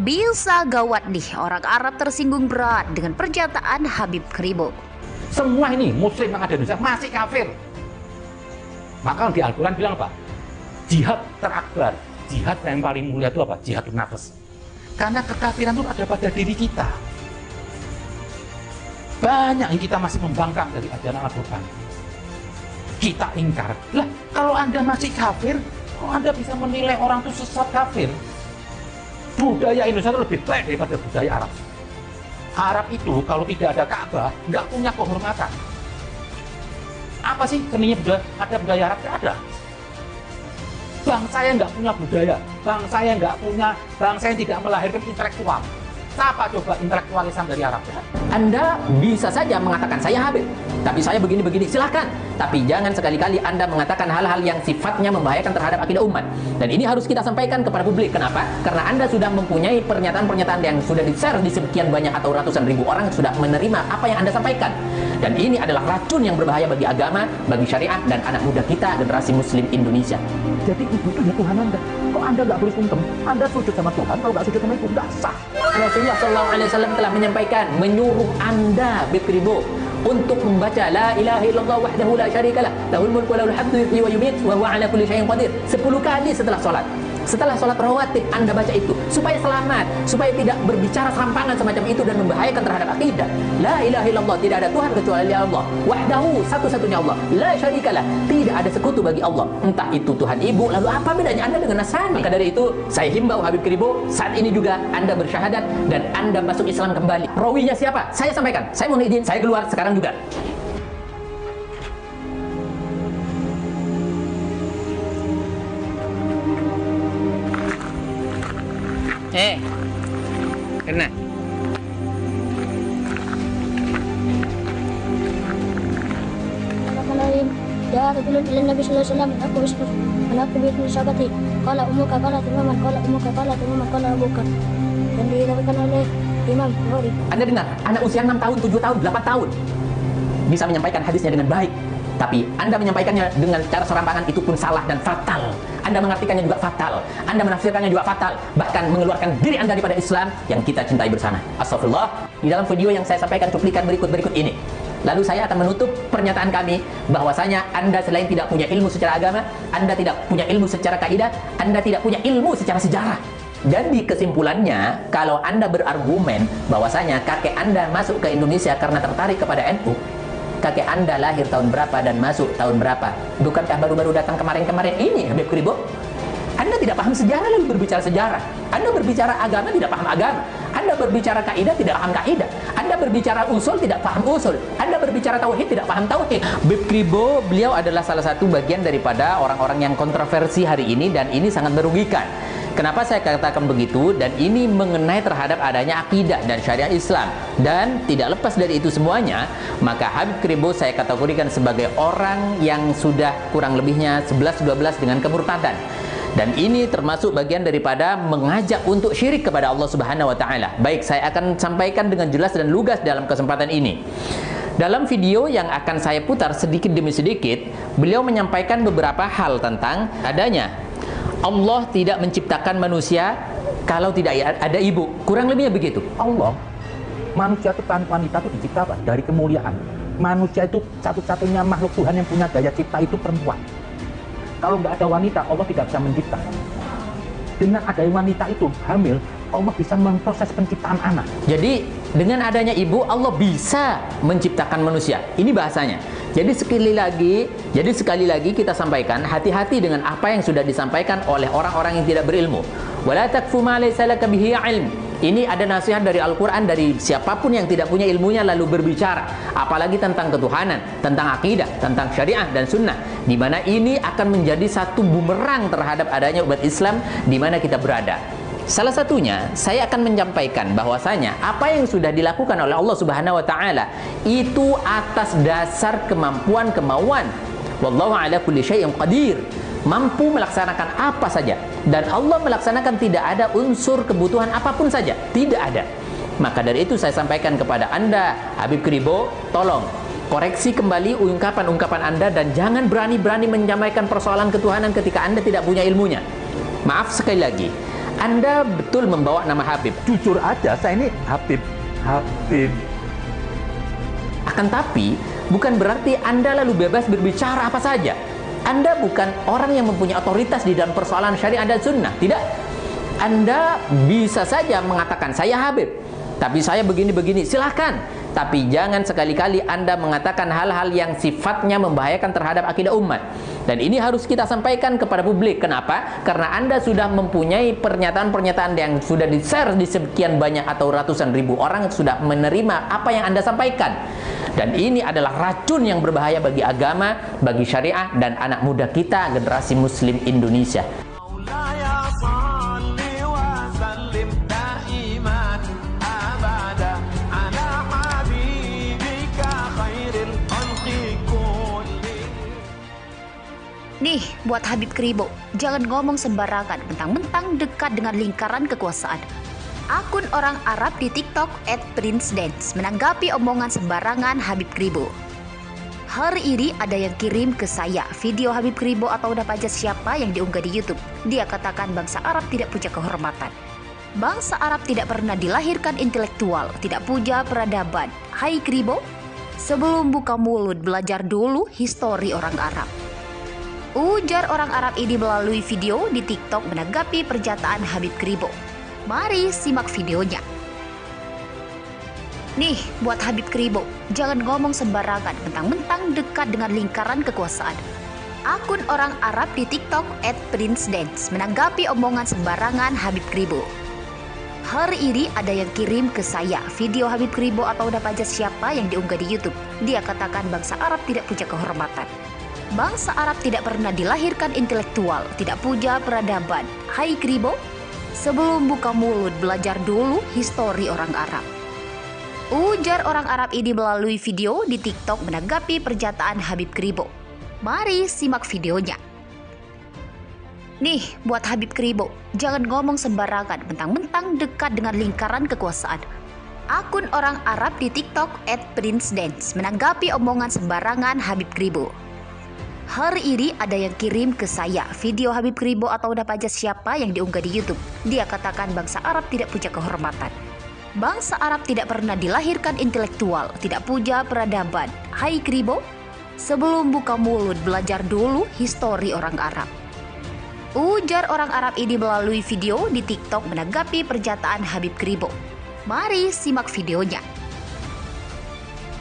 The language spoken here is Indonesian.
Bisa gawat nih, orang Arab tersinggung berat dengan pernyataan Habib Kribo. Semua ini muslim yang ada di Indonesia masih kafir. Maka di Al-Quran bilang apa? Jihad terakbar, jihad yang paling mulia itu apa? Jihad nafas. Karena kekafiran itu ada pada diri kita. Banyak yang kita masih membangkang dari ajaran Al-Quran. Kita ingkar. Lah, kalau Anda masih kafir, kok Anda bisa menilai orang itu sesat kafir? Budaya Indonesia itu lebih baik daripada budaya Arab. Arab itu kalau tidak ada Ka'bah, nggak punya kehormatan. Apa sih seninya budaya? Ada budaya Arab? Tidak ada. Bangsa yang nggak punya budaya, bangsa yang tidak melahirkan intelektual. Siapa coba intelektual Islam dari Arab? Anda bisa saja mengatakan saya Habib, tapi saya begini-begini, silahkan. Tapi jangan sekali-kali Anda mengatakan hal-hal yang sifatnya membahayakan terhadap akidah umat. Dan ini harus kita sampaikan kepada publik. Kenapa? Karena Anda sudah mempunyai pernyataan-pernyataan yang sudah di-share di sekian banyak atau ratusan ribu orang sudah menerima apa yang Anda sampaikan. Dan ini adalah racun yang berbahaya bagi agama, bagi syariat, dan anak muda kita, generasi muslim Indonesia. Jadi ibu itu ya Tuhan Anda. Kok Anda nggak boleh sungkem? Anda sujud sama Tuhan, kalau nggak sujud sama ibu nggak sah. Rasulullah SAW telah menyampaikan, menyuruh Anda, Habib Kribo, untuk membaca la ilaha illallah wahdahu la syarikalah lahul mulku wa lahul hamdu yuhyi wa yumiit wa huwa ala kulli syai'in qadir 10 kali setelah sholat. Setelah sholat rawatib Anda baca itu supaya selamat, supaya tidak berbicara serampangan semacam itu dan membahayakan terhadap akidah. La ilaha illallah, tidak ada Tuhan kecuali Allah. Wahdahu, satu-satunya Allah. La syarikalah, tidak ada sekutu bagi Allah. Entah itu Tuhan ibu, lalu apa bedanya Anda dengan Nasrani? Maka dari itu saya himbau Habib Kribo, saat ini juga Anda bersyahadat dan Anda masuk Islam kembali. Rawinya siapa? Saya sampaikan. Saya mohon izin, saya keluar sekarang juga. Kena. Lain, ya rajulun ila Nabi sallallahu alaihi wasallam, aku ismu, aku bikin sahabati. Qala ummuka qalat imaman, qala ummuka qalat imaman, qala abuka. Dan diriwayatkan oleh Imam Bukhari. Anda dengar, anak usia 6 tahun, 7 tahun, 8 tahun bisa menyampaikan hadisnya dengan baik. Tapi Anda menyampaikannya dengan cara serampangan itu pun salah dan fatal. Anda mengartikannya juga fatal. Anda menafsirkannya juga fatal. Bahkan mengeluarkan diri Anda daripada Islam yang kita cintai bersama. Astagfirullah. Di dalam video yang saya sampaikan cuplikan berikut ini. Lalu saya akan menutup pernyataan kami bahwasanya Anda selain tidak punya ilmu secara agama, Anda tidak punya ilmu secara kaidah, Anda tidak punya ilmu secara sejarah. Jadi kesimpulannya, kalau Anda berargumen bahwasanya kakek Anda masuk ke Indonesia karena tertarik kepada NU, kakek Anda lahir tahun berapa dan masuk tahun berapa? Bukankah baru-baru datang kemarin-kemarin ini, Habib Kribo? Anda tidak paham sejarah lalu berbicara sejarah. Anda berbicara agama tidak paham agama. Anda berbicara kaidah tidak paham kaidah. Anda berbicara usul tidak paham usul. Anda berbicara tauhid tidak paham tauhid. Habib Kribo, beliau adalah salah satu bagian daripada orang-orang yang kontroversi hari ini dan ini sangat merugikan. Kenapa saya katakan begitu? Dan ini mengenai terhadap adanya akidah dan syariat Islam. Dan tidak lepas dari itu semuanya, maka Habib Kribo saya kategorikan sebagai orang yang sudah kurang lebihnya 11-12 dengan kemurtadan. Dan ini termasuk bagian daripada mengajak untuk syirik kepada Allah Subhanahu wa taala. Baik, saya akan sampaikan dengan jelas dan lugas dalam kesempatan ini. Dalam video yang akan saya putar sedikit demi sedikit, beliau menyampaikan beberapa hal tentang adanya Allah tidak menciptakan manusia kalau tidak ada ibu. Kurang lebihnya begitu. Allah, manusia itu wanita itu diciptakan dari kemuliaan. Manusia itu satu-satunya makhluk Tuhan yang punya daya cipta itu perempuan. Kalau nggak ada wanita, Allah tidak bisa mencipta. Dengan adanya wanita itu hamil, Allah bisa memproses penciptaan anak. Jadi dengan adanya ibu, Allah bisa menciptakan manusia. Ini bahasanya. Jadi sekali lagi kita sampaikan, hati-hati dengan apa yang sudah disampaikan oleh orang-orang yang tidak berilmu. Wala takfu ma laysa laka bihi ilm. Ini ada nasihat dari Al-Quran dari siapapun yang tidak punya ilmunya lalu berbicara, apalagi tentang ketuhanan, tentang akidah, tentang syariah dan sunnah, di mana ini akan menjadi satu bumerang terhadap adanya umat Islam di mana kita berada. Salah satunya, saya akan menyampaikan bahwasanya apa yang sudah dilakukan oleh Allah Subhanahu wa taala itu atas dasar kemampuan. Wallahu ala kulli syai'in qadir. Mampu melaksanakan apa saja, dan Allah melaksanakan tidak ada unsur kebutuhan apapun saja, tidak ada. Maka dari itu saya sampaikan kepada Anda, Habib Kribo, tolong koreksi kembali ungkapan-ungkapan Anda dan jangan berani-berani menyampaikan persoalan ketuhanan ketika Anda tidak punya ilmunya. Maaf sekali lagi, Anda betul membawa nama Habib. Jujur aja, saya ini Habib. Akan tapi, bukan berarti Anda lalu bebas berbicara apa saja. Anda bukan orang yang mempunyai otoritas di dalam persoalan syariat dan sunnah. Tidak. Anda bisa saja mengatakan, saya Habib, tapi saya begini-begini. Silahkan. Tapi jangan sekali-kali Anda mengatakan hal-hal yang sifatnya membahayakan terhadap akidah umat. Dan ini harus kita sampaikan kepada publik. Kenapa? Karena Anda sudah mempunyai pernyataan-pernyataan yang sudah di-share di sekian banyak atau ratusan ribu orang sudah menerima apa yang Anda sampaikan. Dan ini adalah racun yang berbahaya bagi agama, bagi syariah, dan anak muda kita, generasi muslim Indonesia. Nih, buat Habib Kribo, jangan ngomong sembarangan mentang-mentang dekat dengan lingkaran kekuasaan. Akun orang Arab di TikTok @princedance menanggapi omongan sembarangan Habib Kribo. Hari ini ada yang kirim ke saya video Habib Kribo atau udah pajak siapa yang diunggah di YouTube. Dia katakan bangsa Arab tidak punya kehormatan. Bangsa Arab tidak pernah dilahirkan intelektual, tidak punya peradaban. Hai Kribo, sebelum buka mulut belajar dulu histori orang Arab. Ujar orang Arab ini melalui video di TikTok menanggapi pernyataan Habib Kribo. Mari simak videonya. Nih, buat Habib Kribo, jangan ngomong sembarangan mentang-mentang dekat dengan lingkaran kekuasaan. Akun orang Arab di TikTok @princedance menanggapi omongan sembarangan Habib Kribo. Hari ini ada yang kirim ke saya video Habib Kribo atau udah pajak siapa yang diunggah di YouTube. Dia katakan bangsa Arab tidak punya kehormatan. Bangsa Arab tidak pernah dilahirkan intelektual, tidak punya peradaban. Hai Kribo, sebelum buka mulut belajar dulu histori orang Arab. Ujar orang Arab ini melalui video di TikTok menanggapi pernyataan Habib Kribo. Mari simak videonya. Nih, buat Habib Kribo, jangan ngomong sembarangan mentang-mentang dekat dengan lingkaran kekuasaan. Akun orang Arab di TikTok @princedance menanggapi omongan sembarangan Habib Kribo. Hari ini ada yang kirim ke saya video Habib Kribo atau udah pajak siapa yang diunggah di YouTube. Dia katakan bangsa Arab tidak punya kehormatan. Bangsa Arab tidak pernah dilahirkan intelektual, tidak punya peradaban. Hai Kribo, sebelum buka mulut belajar dulu histori orang Arab. Ujar orang Arab ini melalui video di TikTok menanggapi pernyataan Habib Kribo. Mari simak videonya.